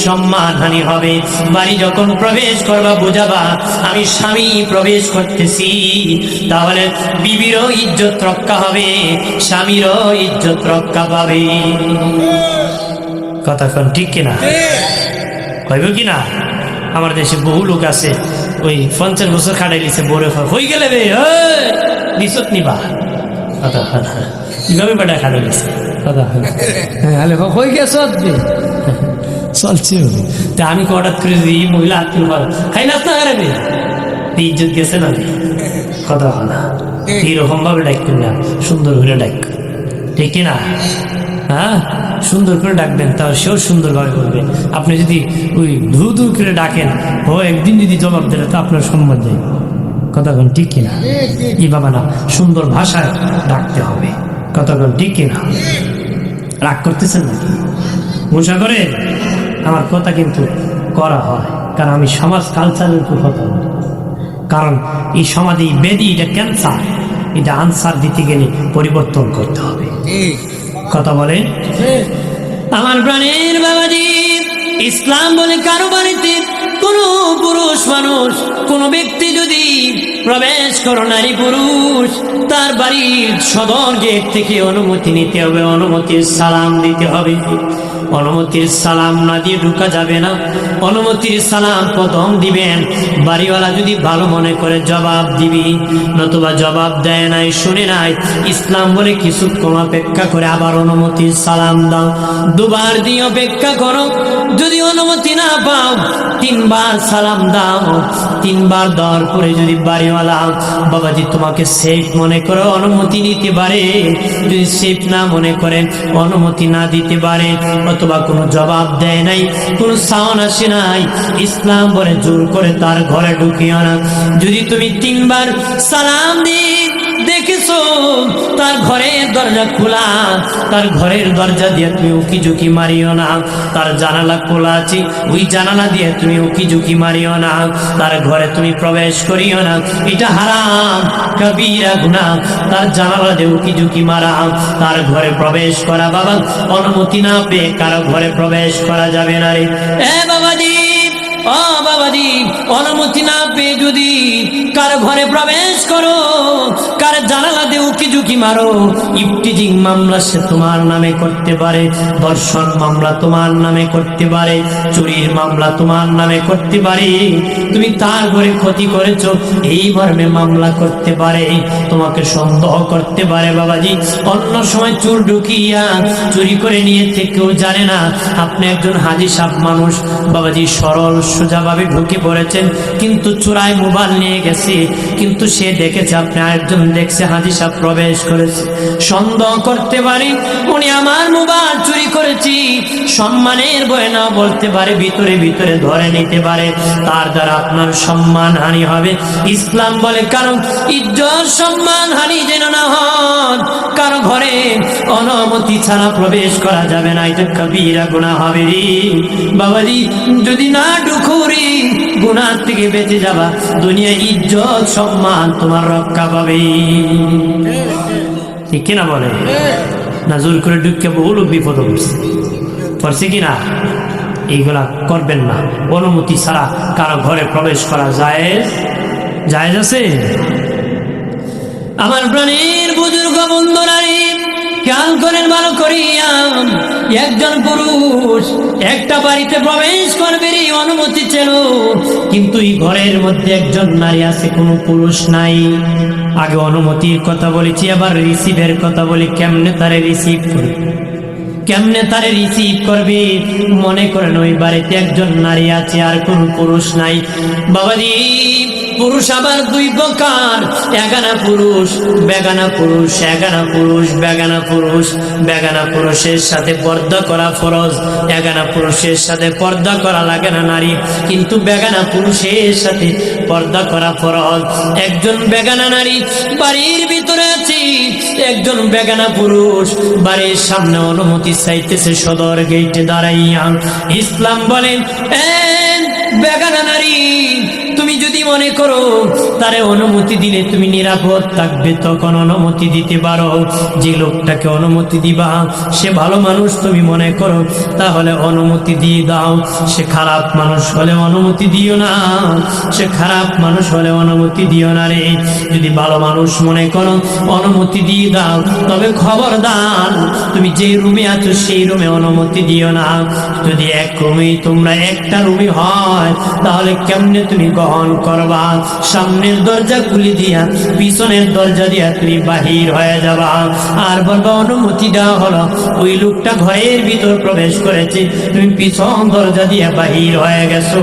সম্মান হানি হবে। বাড়ি যখন প্রবেশ করবা বুঝাবা আমি স্বামী প্রবেশ করতেছি, তাহলে বিবিরও ইজ্জত রক্ষা হবে, স্বামীরও ইজ্জত রক্ষা পাবে। কথা কোন ঠিক কিনা? কইব কিনা? আমার দেশে বহু লোক আছে, ওই 50 বছর খাটাই দিছে, বড় হয়ে গেলে নিচত নিবা। কথা কিভাবে বেটা খাটাই দিছে, কথা হয়ে গেছ চলছে। তা আমি হঠাৎ করে যদি মহিলা আত্মীয় খাই না হারাবে, ইজ্জত গেছে না, কথা না। এইরকম ভাবে ডাকবেন না, সুন্দর করে ডাক, ঠিক না? হ্যাঁ, সুন্দর করে ডাকবেন, তাহলে সেও সুন্দরভাবে বলবে। আপনি যদি ওই ধু ধু করে ডাকেন, ও একদিন যদি জবাব দেয় তো আপনার সম্মান দেয়। কথাক্ষণ ঠিক কিনা? ই বাবা না, সুন্দর ভাষায় ডাকতে হবে। কথাক্ষণ ঠিক কিনা? রাগ করতেছেন নাকি? গুসা করে আমার কথা কিন্তু করা হয়, কারণ আমি সমাজ কালচারের উপর কথা বলি। কারণ এই সমাজে বেদি, এটা ক্যান্সার, এটা আনসার দিতে গেলে পরিবর্তন করতে হবে। কথা বলে আমার প্রাণের বাবাজি, ইসলাম বলে কারো বাড়িতে কোনো পুরুষ মানুষ, কোনো ব্যক্তি যদি প্রবেশ করো, নারী পুরুষ, তার বাড়ির সদর গেট থেকে অনুমতি নিতে হবে, অনুমতির সালাম দিতে হবে। অনুমতির সালাম না দিয়ে ঢুকা যাবে না। অনুমতির সালাম প্রথম দিবেন, বাড়িওয়ালা যদি ভালো মনে করে জবাব দিবি, নতুবা জবাব দেয় নাই, শুনে নাই, ইসলাম বলে কিছুক্ষণ অপেক্ষা করে আবার অনুমতির সালাম দাও। দুবার দিয়ে অপেক্ষা করো, যদি অনুমতি না পাও 3 বার সালাম দাও। 3 বার দেওয়ার পরে যদি বাড়িওয়ালা বাবাজি তোমাকে সেফ মনে করে অনুমতি নিতে পারে, যদি সেফ না মনে করে অনুমতি না দিতে পারে, অথবা কোনো জবাব দেয় নাই, কোনো সাউন্ড আসে নাই, ইসলাম বলে জোর করে তার ঘরে ঢুকিও না। যদি তুমি 3 বার সালাম দেখেছো তার ঘরের দরজা খোলা, তার ঘরের দরজা দিয়ে তুমি উকি ঝুঁকি মারিও না। তার জানালা খোলা আছে, ওই জানালা দিয়ে তুমি উকি ঝুঁকি মারিও না। তার ঘরে তুমি প্রবেশ করিও না, এটা হারাম, কবিরা গুনাহ। তার জানালা দিয়ে উকি ঝুঁকি মারা, তার ঘরে প্রবেশ করা বাবা, অনুমতি না পেয়ে কারো ঘরে প্রবেশ করা যাবে না রে। বাবাজি ও বাবাজি, অনুমতি না পেয়ে যদি কার ঘরে প্রবেশ করো, কার জানালা দিয়ে উকি ঝুঁকি মারো, ইফটিজিং মামলা সে তোমার নামে করতে পারে, ধর্ষণ মামলা তোমার নামে করতে পারে, চুরির মামলা তোমার নামে করতে পারে, তুমি তার ঘরে ক্ষতি করেছো এই মর্মে মামলা করতে পারে, তোমাকে সন্দেহ করতে পারে। বাবাজি, অন্য সময় চোর ঢুকিয়া চুরি করে নিয়ে কেউ জানে না আপনি একজন হাজি সাহেব মানুষ, বাবাজি সরল সোজাভাবে ঢুকে পড়েছেন, কিন্তু চোরাই মোবাইল নিয়ে গেছে, কিন্তু সে দেখেছে আপনি আরেকজন দেখছে হাজি সাহেব প্রবেশ করেছে, সন্দেহ করতে পারি উনি আমার মোবাইল চুরি করেছি, সম্মানের বয়ে না বলতে পারে, ভিতরে ভিতরে ধরে নিতে পারে, তার দ্বারা আপনার সম্মান হানি হবে। ইসলাম বলে কারণ ইজ্জত সম্মান হানি যেন না হন, কারো ঘরে অনুমতি ছাড়া প্রবেশ করা যাবে না, এটা কবিরা গুনাহ হবে রে বাবাজি। যদি না ঢুকুরি গুনাহ থেকে বেঁচে যাবা, দুনিয়া ইজ্জত সম্মান তোমার রক্ষা পাবে, ঠিক কিনা বলে না? জোর করে ঢুকে বহু লোক বিপদ পড়ছে কিনা? এইগুলা করবেন না। অনুমতি ছাড়া কারো ঘরে প্রবেশ করা জায়েজ আছে? আমার প্রাণের বুজুর্গ বন্ধুরারে খেয়াল করেন ভালো করিয়া, একজন পুরুষ একটা বাড়িতে প্রবেশ করবে রে, অনুমতি ছিল, কিন্তু এই ঘরের মধ্যে একজন নারী আছে, কোনো পুরুষ নাই। আগে অনুমতির কথা বলেছি, আবার রিসিভের কথা বলি। কেমনে তারে রিসিভ করবে, কেমনে তারে রিসিভ করবে? মনে করেন ওই বাড়িতে একজন নারী আছে আর কোন পুরুষ নাই। বাবাজি, পুরুষ আবার দুই প্রকার, এগানা পুরুষ বেগানা পুরুষ, এগানা পুরুষ বেগানা পুরুষ। বেগানা পুরুষের সাথে পর্দা করা ফরজ, এগানা পুরুষের সাথে পর্দা করা লাগে না নারী, কিন্তু বেগানা পুরুষের সাথে পর্দা করা ফরজ। একজন বেগানা নারী বাড়ির ভিতরে আছে, একজন বেগানা পুরুষ বাড়ির সামনে অনুমতি চাইতেছে সদর গেটে দাঁড়াইয়া। ইসলাম বলেন, বেগানা নারী, তুমি যদি মনে করো তারে অনুমতি দিলে তুমি নিরাপদ থাকবে, তখন অনুমতি দিতে পারো। যে লোকটাকে অনুমতি দিবা সে ভালো মানুষ তুমি মনে করো, তাহলে অনুমতি দিয়ে দাও। সে খারাপ মানুষ হলে অনুমতি দিও না, সে খারাপ মানুষ হলে অনুমতি দিও না রে। যদি ভালো মানুষ মনে করো অনুমতি দিয়ে দাও, তবে খবরদার তুমি যে রুমে আছো সেই রুমে অনুমতি দিও না। যদি এক রুমে তোমরা একটা রুমে হয়, তাহলে কেমনে তুমি গ্রহণ করবা? সামনের দরজা খুলে দিয়া পিছনের দরজা দিয়া তুমি বাহির হয়ে যাবা, আর বলবা অনুমতি দেওয়া হলো, ওই লোকটা ঘরের ভিতর প্রবেশ করেছে, তুমি পিছন দরজা দিয়া বাহির হয়ে গেছো।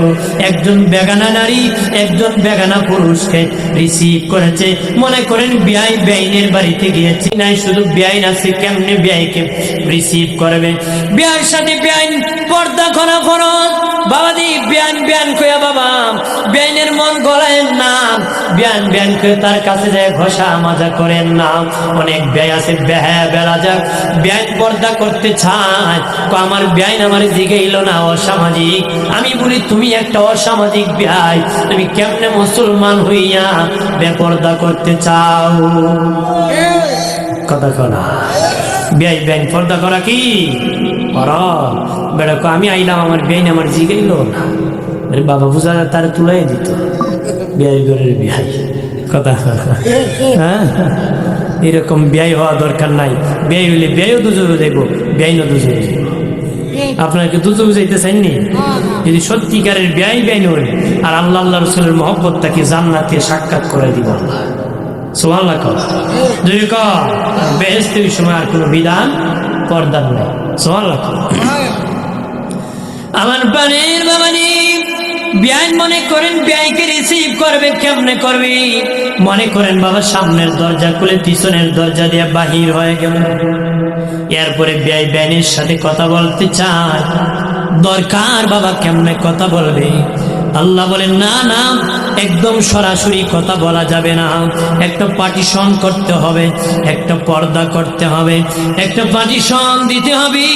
একজন বেগানা নারী একজন বেগানা পুরুষকে রিসিভ করেছে, মনে করেন বিয়াই বেআইনের বাড়িতে গিয়েছে, নাই শুধু বেআইন আছে, কেমনে বেআইকে রিসিভ করবে? বিয়ার সাথে বেআইন পর্দা করা ফরজ। বাবাজি, বেআইন বেআইন কইয়া বাবা বেআইনের মন গলায়েন না, বেআইন বেআইন করে তার কাছে যায় ঘষা মাজা করেন না। অনেক বেআই আছে বেলা যাক বেআইন পর্দা করতে চায়, আমার বেআইন আমার জিগাইল না, অসামাজিক। আমি বলি তুমি একটা অসামাজিক বেআই, তুমি কেমনে মুসলমান হইয়া বেপর্দা করতে চাও? কথা কনা বেআই বেআইন পর্দা করা কি বেড়া? আমি আইলাম, আমার বেআইন আমার জিগাইল না, বাবা বুঝা তার তুলাই দিত বিয়াই ঘরের বিয়াই। কথা হ্যাঁ, এরকম বিয়াই হওয়া দরকার নাই। বিয়াই হইলে বিয়াইও দুজোরে দেব, বিয়াইনও দুজোরে দেব। আপনাকে দুজো বুঝাইতে চাইনি? যদি সত্যিকারের বিয়াই বিয়াই হই আর আল্লাহ আল্লাহ রসুলের মহব্বতটাকে জান্নাতে সাক্ষাৎ করে দিব আল্লাহ। সুবহানাল্লাহ কর, যদি কর বেহেশতে ওই সময় আর কোনো বিধান পর্দার নেই। সুবহানাল্লাহ কর। আমার প্রাণের বাবানি, বেআইন মনে করেন বেআইকে রিসিভ করবে, কেমনে করবে? মনে করেন বাবা সামনের দরজা খুলে পিছনের দরজা দিয়ে বাহির হয়ে গেল, এরপরে বেআই বেআইনের সাথে কথা বলতে চায়, দরকার বাবা কেমনে কথা বলবে? আল্লাহ বলেন না না, একদম সরাসরি কথা বলা যাবে না, একটা পার্টিশন করতে হবে, একটা পর্দা করতে হবে, একটা পার্টিশন দিতে হবে।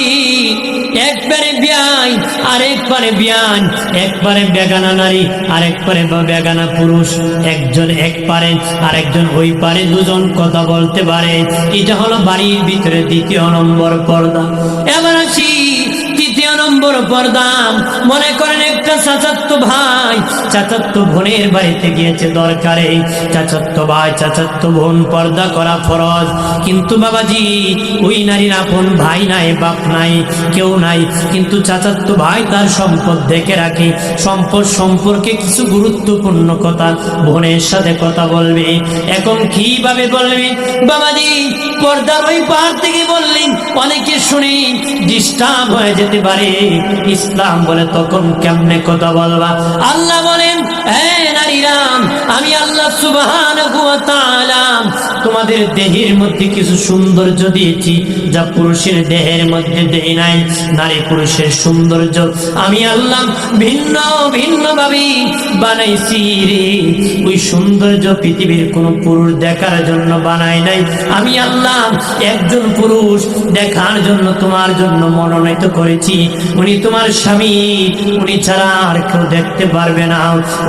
একবারে বেআই আরেকবারে বেআইন, একবারে বেগানা নারী আরেকবারে বেগানা পুরুষ, একজন এক পারে আরেকজন ওই পারে, দুজন কথা বলতে পারে। এটা হলো বাড়ির ভিতরে দ্বিতীয় নম্বর পর্দা। এবার আসি তৃতীয় নম্বর পর্দা, মনে করেন একটা চাচাতো ভাই চাচাতো বোনের বাড়িতে গিয়েছে দরকারে, চাচাতো ভাই চাচাতো বোন পর্দা করা ফরজ, কিন্তু বাবাজি ওই নারীর আপন ভাই নাই, বাপ নাই, কেউ নাই, কিন্তু চাচাতো ভাই তার সম্পদ দেখে রাখে, সম্পদ সম্পর্কে কিছু গুরুত্বপূর্ণ কথা বোনের সাথে কথা বলবে। এখন কিভাবে বলবে বাবাজি? পর্দার ওই পার থেকে বললেন, অনেকে শুনে ডিস্টার্ব হয়ে যেতে পারে। ইসলাম বলে তখন কেমনে কথা বলবা? আল্লাহ বলেন, হে নারীরা, আমি আল্লাহ সুবহানাহু ওয়া তাআলা তোমাদের দেহের মধ্যে কিছু সৌন্দর্য দিয়েছি যা পুরুষের দেহের মধ্যে দেই নাই। নারী পুরুষের সৌন্দর্য আমি আল্লাহ ভিন্ন ভিন্ন ভাবে বানাইছি রে। ওই সৌন্দর্য পৃথিবীর কোন পুরুষ দেখার জন্য বানাই নাই, আমি আল্লাহ একজন পুরুষ দেখার জন্য তোমার জন্য মনোনীত করেছি। উনি তোমার স্বামী, উনি ছাড়া আর কেউ দেখতে পারবে না।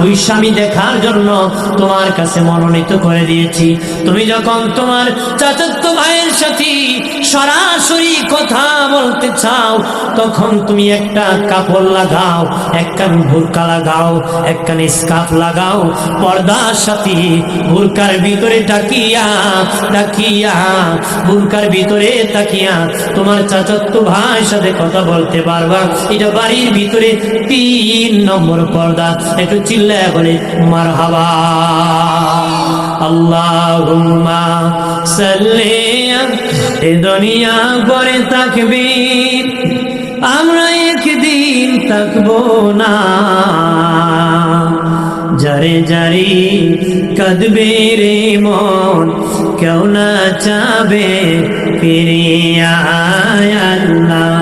ওই স্বামী দেখার জন্য তোমার কাছে মনোনীত করে দিয়েছি। তুমি যখন তোমার চাচাতো ভাইয়ের সাথে সরাসরি কথা বলতে চাও, তখন তুমি একটা কাপড় লাগাও, একখান বোরকা লাগাও, একখান স্কার্ফ লাগাও, পর্দার সাথে বোরকার ভিতরে তাকিয়া তাকিয়া বোরকার ভিতরে তাকিয়া তোমার চাচাতো ভাইয়ের সাথে কথা বলতে পারবা। এটা বাড়ির ভিতরে 3 নম্বর পর্দা। একটু চিল্লায় বলে মারহাবা। আল্লাহুম্মা সাল্লি এ দুনিয়া পরে তাকবীর, আমরা একদিন থাকবো না। যারে যারে কাঁদবে রে মন, কেউ না চাবে ফিরিয়া আল্লাহ।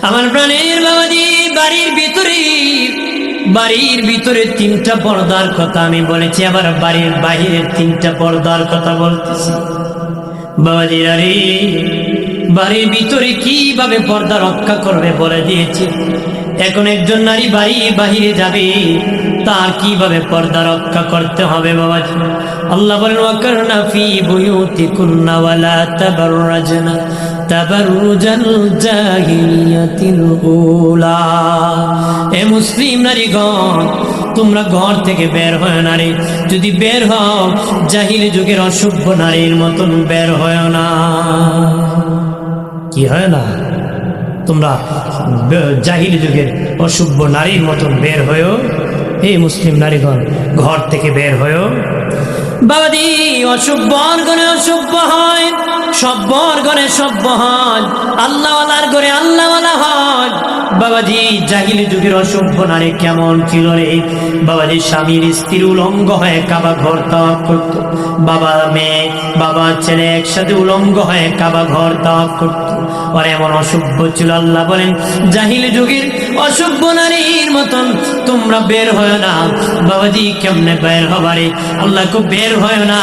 আমার প্রাণের বাবাজি, বাড়ির ভিতরে 3টা পর্দার কথা আমি বলেছি, আবার বাড়ির বাহিরের 3টা পর্দার কথা বলতেছি। বাবাজি আরে বাড়ির ভিতরে কিভাবে পর্দা রক্ষা করবে বলে দিয়েছি। এখন একজন নারী বাহিরে যাবে, তার কিভাবে পর্দা রক্ষা করতে হবে বাবাজি? আল্লাহ বলেন, ওয়াকারনা ফি বুয়ুতিকুন্না ওয়ালা তাবাররাজনা তাবাররুজাল জাহিলিয়াতিল উলা। এ মুসলিম নারীগণ, তোমরা ঘর থেকে বের হয় না রে। যদি বের হও, জাহিলি যুগের অসভ্য নারীর মতন বের হয় না। কি হয় না? তোমরা জাহিলি যুগের অসভ্য নারীর মতন বের হয়েও। এই মুসলিম নারীগণ, ঘর থেকে বের হয়েও। বাবাদি অসভ্য ঘরে অসভ্য হয়, সভ্য ঘরে সভ্য হয়, আল্লাহওয়ালার ঘরে আল্লাহওয়ালা হয়। বাবাজি জাহিলি যুগের অসভ্য নারী কেমন ছিল রে বাবাজি? স্বামীর স্ত্রীর উলঙ্গ হয়ে কাবা ঘর তাওয়াফ করত। বাবা মেয়ে, বাবা ছেলে একসাথে উলঙ্গ হয়ে কাবা ঘর তাওয়াফ করত। আর এমন অসভ্য ছিল। আল্লাহ বলেন, জাহিলি যুগের অসভ্য নারীর মতন তোমরা বের হয় না। বাবাজি কেমনে বের হবারে? আল্লাহ কো বের হয় না।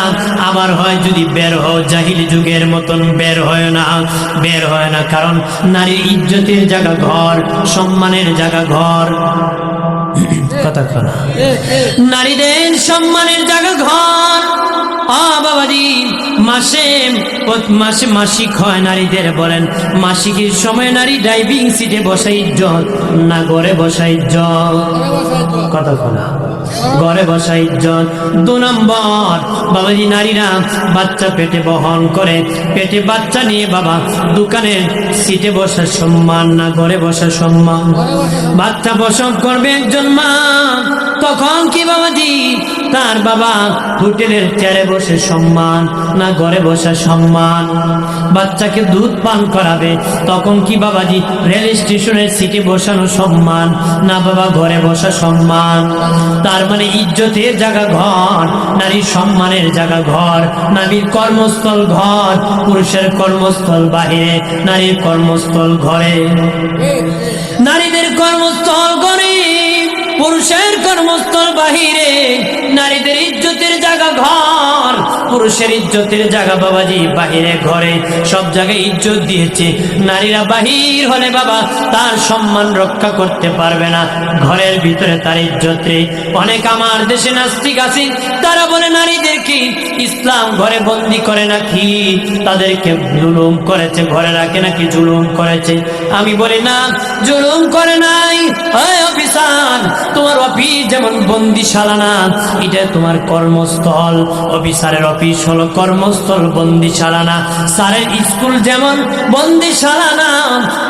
আবার হয় যদি বের হও, জাহিলি যুগের মতন বের হয় না, বের হয় না। কারণ নারীর ইজ্জতের জায়গা ঘর, সম্মানের জায়গা ঘর। কথা কনা, নারীদের সম্মানের জায়গা ঘর। বাবাজি মাসে মাসিক হয় নারীদের। বলেন, মাসিকের সময় নারী ড্রাইভিং সিটে বসা ইজ্জত না ঘরে বসা ইজ্জত? কথা বলা, ঘরে বসা ইজ্জত। 2 নম্বর বাবাজি, নারীরা বাচ্চা পেটে বহন করে, পেটে বাচ্চা নিয়ে বাবা দোকানের সিটে বসা সম্মান না ঘরে বসা সম্মান? বাচ্চা প্রসব করবে একজন মা, তখন কি বাবাজি তার বাবা হোটেলের চেয়ারে বসে সম্মান না ঘরে বসা সম্মান? বাচ্চাকে দুধ পান করাবে, তখন কি বাবাজি রেল স্টেশনের সিটে বসানো সম্মান না বাবা ঘরে বসা সম্মান? তার মানে ইজ্জতের জায়গা ঘর, নারীর সম্মানের জায়গা ঘর, নারীর কর্মস্থল ঘর, পুরুষের কর্মস্থল বাহিরে, নারীর কর্মস্থল ঘরে। নারীদের কর্মস্থল ঘরে, পুরুষের কর্মস্থল বাহিরে। নারীদের ইজ্জতের জায়গা জায়গা ঘর, পুরুষের ইজ্জতের জায়গা বাবাজি বাহিরে ঘরে সব জায়গায় ইজ্জত দিয়েছে। নারীরা বাহির হলে বাবা তার সম্মান রক্ষা করতে পারবে না, ঘরের ভিতরে তার ইজ্জত রে। অনেক আমার দেশে নাস্তিক আছে, তারা বলে নারীদেরকে ইসলাম ঘরে বন্দি করে নাকি, তাদেরকে জুলুম করেছে, ঘরে রাখে নাকি জুলুম করেছে। আমি বলি না, জুলুম করে নাই। অফিসার, তোমার অফিস যেমন বন্দিশালা না, এটা তোমার কর্মস্থল। অফিসারের অফিস হলো কর্মস্থল, বন্দিশালা না। স্যারের স্কুল যেমন বন্দিশালা না,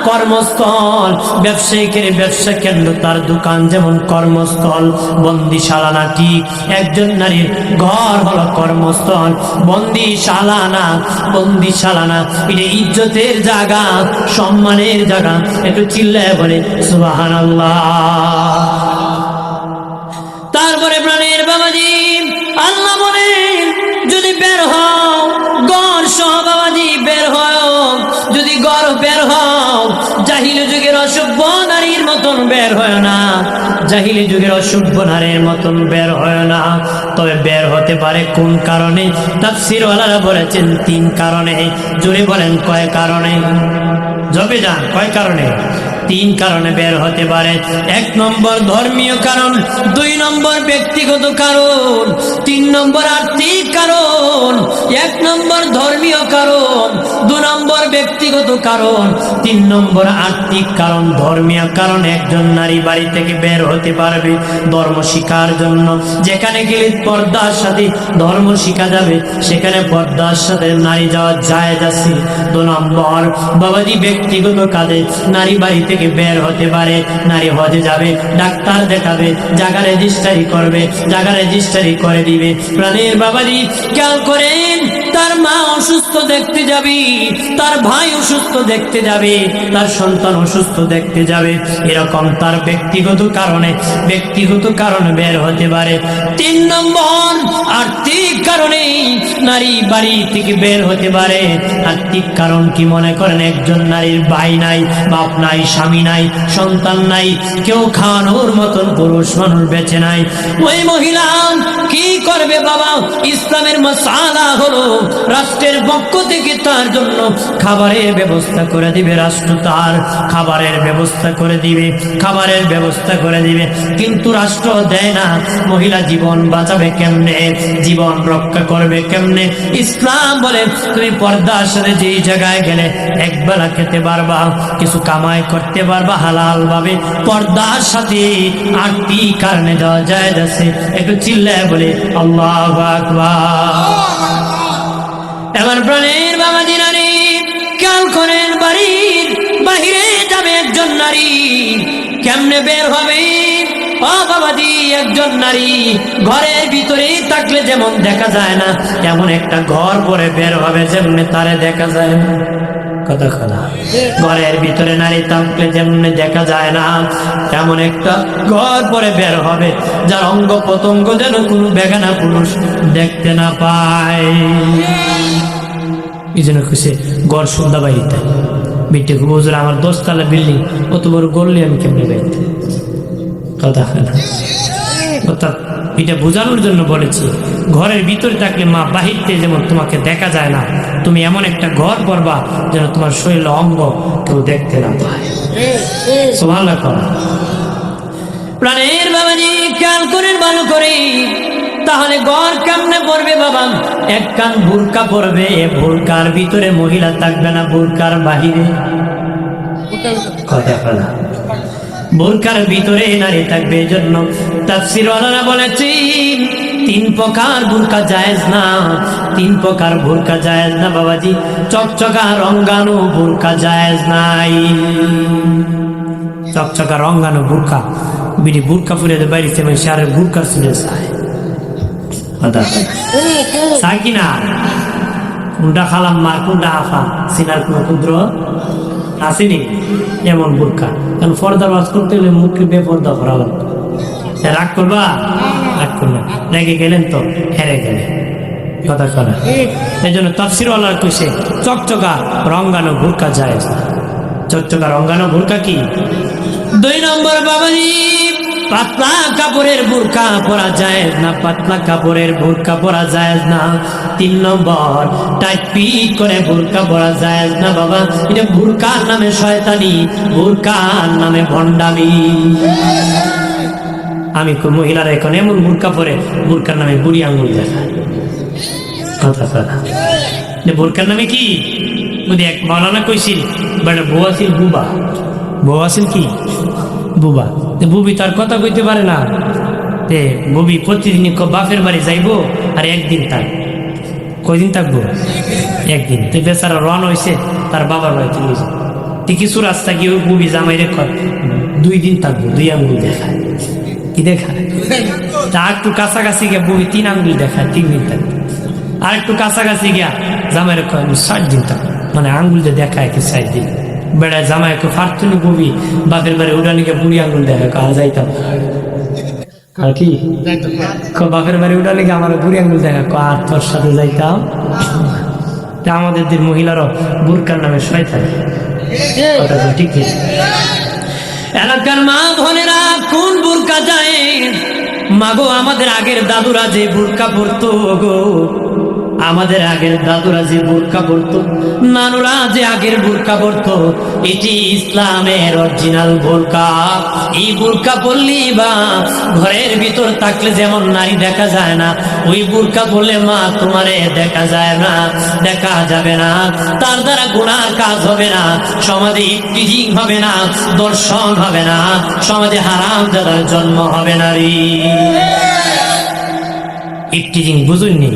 কর্মস্থল। ব্যবসায়িকের ব্যবসা কেন্দ্র, তার দোকান যেমন কর্মস্থল, বন্দিশালা না। ঠিক একজন নারীর ঘর হলো কর্মস্থল, বন্দিশালা না, বন্দিশালা না। এটা ইজ্জতের জায়গা, সম্মানের জায়গা। একটু চিল্লায় বলে সুবহানাল্লাহ। তারপরে প্রাণের বাবাজি আল্লাহ বলেন, যদি বের হও গড় সহ বাবাজি বের হও, যদি গড় বের হও, জাহিলি যুগের অসভ্য নারীর মতন বের হয় না, জাহিলি যুগের অসভ্য নারীর মতন বের হয় না। তবে বের হতে পারে কোন কারণে? তাফসীরওয়ালারা বলেছেন 3 কারণে। জুড়ে বলেন কয় কারণে? জবে যান, কয় কারণে? 3 কারণে বের হতে পারে। 1 নম্বর ধর্মীয় কারণ, 2 নম্বর ব্যক্তিগত কারণ, 3 নম্বর আর্থিক কারণ। 1 নম্বর ধর্মীয় কারণ, 2 নম্বর ব্যক্তিগত কারণ, 3 নম্বর আর্থিক কারণ। ধর্মীয় কারণ, একজন নারী বাড়ি থেকে বের হতে পারবে ধর্ম শিক্ষার জন্য। যেখানে গেলে পর্দার সাথে ধর্ম শিখা যাবে, সেখানে পর্দার সাথে নারী যাওয়া জায়েজ আছে। 2 নম্বর বাবাজি ব্যক্তিগত কাজে নারী বাড়ি থেকে বের হতে পারে, নারী হজে যাবে, ডাক্তার দেখাবে, জায়গা রেজিস্ট্রি করবে, জায়গা রেজিস্ট্রি করে দিবে। প্রাণের বাবাজি খেয়াল করেন, তার মা অসুস্থ দেখতে যাবে, তার ভাই অসুস্থ দেখতে যাবে, তার সন্তান অসুস্থ দেখতে যাবে, এরকম তার ব্যক্তিগত কারণে, ব্যক্তিগত কারণে বের হতে পারে। 3 নম্বর আর্থিক কারণে নারী বাড়ি থেকে বের হতে পারে। আর্থিক কারণ কি মনে করেন? একজন নারীর ভাই নাই, বাপ নাই, স্বামী নাই, সন্তান নাই, কেউ খাওয়ানোর মতন পুরুষ মানুষ বেঁচে নাই। ওই মহিলা কি করবে বাবা? ইসলামের মাসালা হলো রাষ্ট্রের পক্ষ থেকে তার জন্য খাবারের ব্যবস্থা করে দিবে, রাষ্ট্র তার খাবারের ব্যবস্থা করে দিবে, খাবারের ব্যবস্থা করে দিবে। কিন্তু রাষ্ট্র দেয় না। মহিলা জীবন বাঁচাবে কেমনে? জীবন রক্ষা করবে কেমনে? ইসলাম বলে তুমি পর্দার সাথে যেই জায়গায় গেলে একবেলা খেতে পারবা, কিছু কামাই করতে পারবা হালাল ভাবে, পর্দার সাথে। 8টি কারণে যাওয়া যায় যাচ্ছে। একটু চিল্লায় বলে আল্লাহু আকবার। এবার প্রাণের বাবাজি নারী খেয়াল করেন, বাড়ির বাহিরে যাবে একজন নারী, কেমনে বের হবে? ও বাবাজি, একজন নারী ঘরের ভিতরে থাকলে যেমন দেখা যায় না, এমন একটা ঘর পরে বের হবে যেমনে তারে দেখা যায় না। কথা কথা, ঘরের ভিতরে নারী থাকলে যেমন দেখা যায় না, তেমন একটা ঘর পরে বের হবে, যার অঙ্গ প্রত্যঙ্গ যেন কোনো বেগানা পুরুষ দেখতে না পায়। এই জন্য খুশি ঘর সন্ধ্যা বাড়িতে বিটে খুব হুজুর, আমার 10 তলা বিল্ডিং, অত বড় গড়লে আমি কেমনে বেরোতে? কথা অর্থাৎ এটা বোঝানোর জন্য বলেছি, ঘরের ভিতরে থাকলে মা বাহিরতে যেমন তোমাকে দেখা যায় না, তুমি এমন একটা ঘর করবা যেন তোমার শরীর অঙ্গ কেউ দেখতে না পায়। সুবহানাল্লাহ। প্রাণের বাবাজি খেয়াল করেন ভালো করে, তাহলে ঘর কেমনে পড়বে বাবা? 1 কান বুরকা পড়বে, বুরকার ভিতরে মহিলা থাকবে না, বুরকার বাহিরে। কথা বলা, বুরকার ভিতরে নারী থাকবে। এই জন্য তাফসীরওয়ালারা বলেছেন 3 প্রকার বুরকা জায়েজ না, 3 প্রকার বুরকা জায়েজ না বাবাজি। চকচকা রঙ্গানো বুরকা জায়েজ নাই। চকচকা রঙ্গানো বুরকা, বিড়ি বুরকা ফুলে বাইরে মানুষ আর বুরকা শুনে চায়, চায় কিনা? কোনটা খালাম মার, কোনটা আফা, সিনার কোন ক্ষুদ্র আসেনি এমন বুরকা। কারণ পর্দার ওয়াজ করতে হলে মুখকে বেপর্দা করা লাগবে। রাগ করবা? রাগ করবে, রেগে গেলেন তো হেরে গেলে। কথা করা, এই জন্য তাফসীরওয়ালার কইছে চকচকা রঙ্গানো বুরকা জায়েজ না। চকচকা রঙ্গানো বুরকা কি? 2 নম্বর বাবাজি পাতলা কাপড়ের বোরকা পরা যায় না, পাতলা কাপড়ের বোরকা পরা যায় না। 3 নম্বর, টাইট ফিট করে বোরকা পরা যায় না বাবা, এটা বোরকার নামে শয়তানি, বোরকার নামে ভণ্ডামি। আমি মহিলারা এখন এমন বোরকা পরে বোরকার নামে বুড়ি আঙুল দেখায়, কথা কথা। বোরকার নামে কি এক মাওলানা কইছিল, বউ আছিল বুবা, বউ আছিল কি বুবা। বুবি তার কথা কইতে পারে না, বুবি প্রতিদিন বাপের বাড়ি যাইবো আর একদিন থাক। কয়দিন থাকবো? একদিন। তো বেচারা রওনা হয়েছে তার বাবার বাড়িতে গেছে, কিছু রাস্তা গিয়ে বুবি জামাই রে 2 দিন থাকবো, 2 আঙ্গুল দেখায়। কি দেখায়? তা একটু কাছাকাছি গিয়া বুবি 3 আঙ্গুল দেখায়, 3 দিন থাকবো। আর একটু কাছাকাছি গিয়া জামাই রে 60 দিন থাকবো, মানে আঙ্গুল যে দেখায় কি 60 দিন। বেড়ায় জামাই ফারতুনি বুবি বাপের বাড়ি উড়ানি গিয়ে বুড়ি আঙ্গুল দেখায়, কাল যাইতাম আর কি বাপের বাড়ি উঠালে আমার বুড়ি আঙ্গুল দেখা, আর তোর সাথে যাইতাম। আমাদের মহিলারও বোরকার নামে শয়তান, কথা ঠিক। এলাকার মা বোনেরা কোন বোরকা যায় মাগো, আমাদের আগের দাদুরা যে বোরকা পরতো গো, আমাদের আগের দাদুরা যে বোরকা পরতো, নানুরা যে আগের বোরকা পরতো, এটি ইসলামের অরিজিনাল বোরকা। এই বোরকা পরলি বা ঘরের ভিতর থাকলে যেমন নারী দেখা যায় না, ওই বোরকা পরলে মা তোমারে দেখা যায় না, দেখা যাবে না। তার দ্বারা গুনার কাজ হবে না, সমাজে ইফতিজিং হবে না, দর্শন হবে না, সমাজে হারাম যাদের জন্ম হবে না রে। ইফতিজিং বুঝুননি?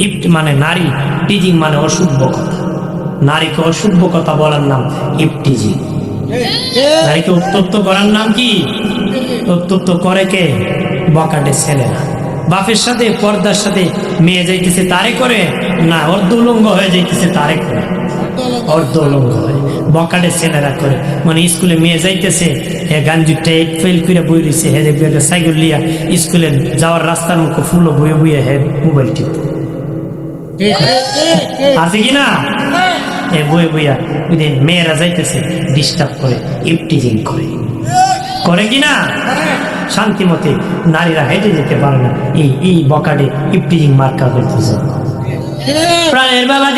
ইফট মানে নারী, টিজিং মানে অশুভ কথা। নারীকে অশুভ কথা বলার নাম ইফটিজিং। নারীকে উত্তপ্ত করার নাম কি? উত্তপ্ত করে কে? বকাটে ছেলেরা। বাপের সাথে পর্দার সাথে মেয়ে যাইতেছে তারে করে না, অর্ধ উলঙ্গ হয়ে যাইতেছে তারে করে, অর্ধ উলঙ্গ হয়ে বকাটে ছেলেরা করে। মানে স্কুলে মেয়ে যাইতেছে, গাঞ্জুটা ফেল করে বই রয়েছে, হে দেখবে একটা সাইকেল লিয়া স্কুলে যাওয়ার রাস্তার মুখে ফুলো বয়ে বইয়ে হে মোবাইল টিপতে আছে কিনা, বয়ে বইয়া মেয়েরা যাইতেছে ডিস্টার্ব করে, ইফটিজিং করে, করে কিনা? শান্তিমতে নারীরা হেঁটে যেতে পারে না, এই বকাটে ইফটিজিং মার্কা করতেছে। প্রাণের বাবা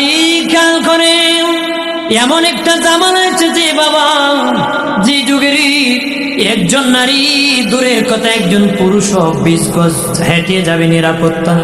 খেয়াল করে, এমন একটা জামানা এসেছে বাবা, যে যুগের একজন নারী দূরের কথা একজন পুরুষ 20 গজ হেঁটে যাবে নিরাপত্তা।